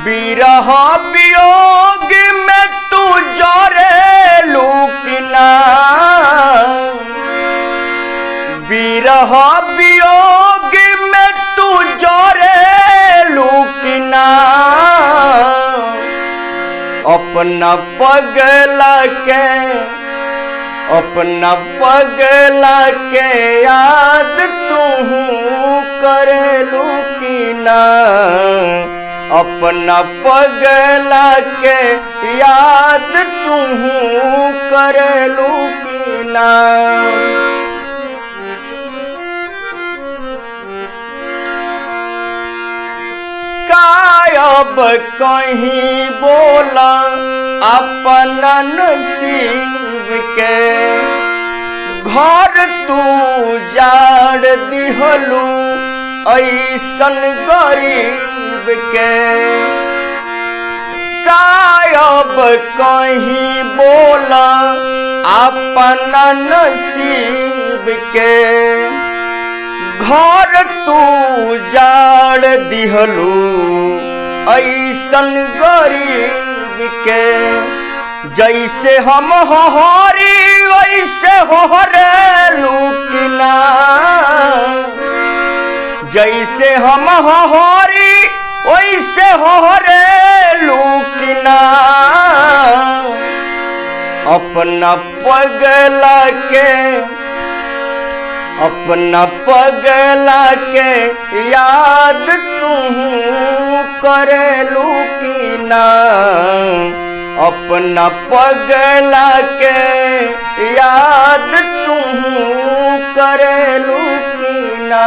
बिरह वियोग में तू जरेलू कि ना, बिरह वियोग में तू जरेलू कि ना, अपना पगला के याद तू करेलू कि ना, अपना पगला के याद तू करेलू कि ना। कायब कहीं बोला अपना नसीब के, घर तू जाड़ दिहलू ऐसन गरीब के। कायब कहीं बोला अपना नसीब के, घर तू जाड़ दिहलू ऐसन गरीब के। जैसे हम हरी वैसे हरेलू कि ना, जैसे हम हरी वैसे हरेलू कि ना, अपना पगला के याद तू करेलू कि ना, अपना पगला के याद तू करेलू कि ना।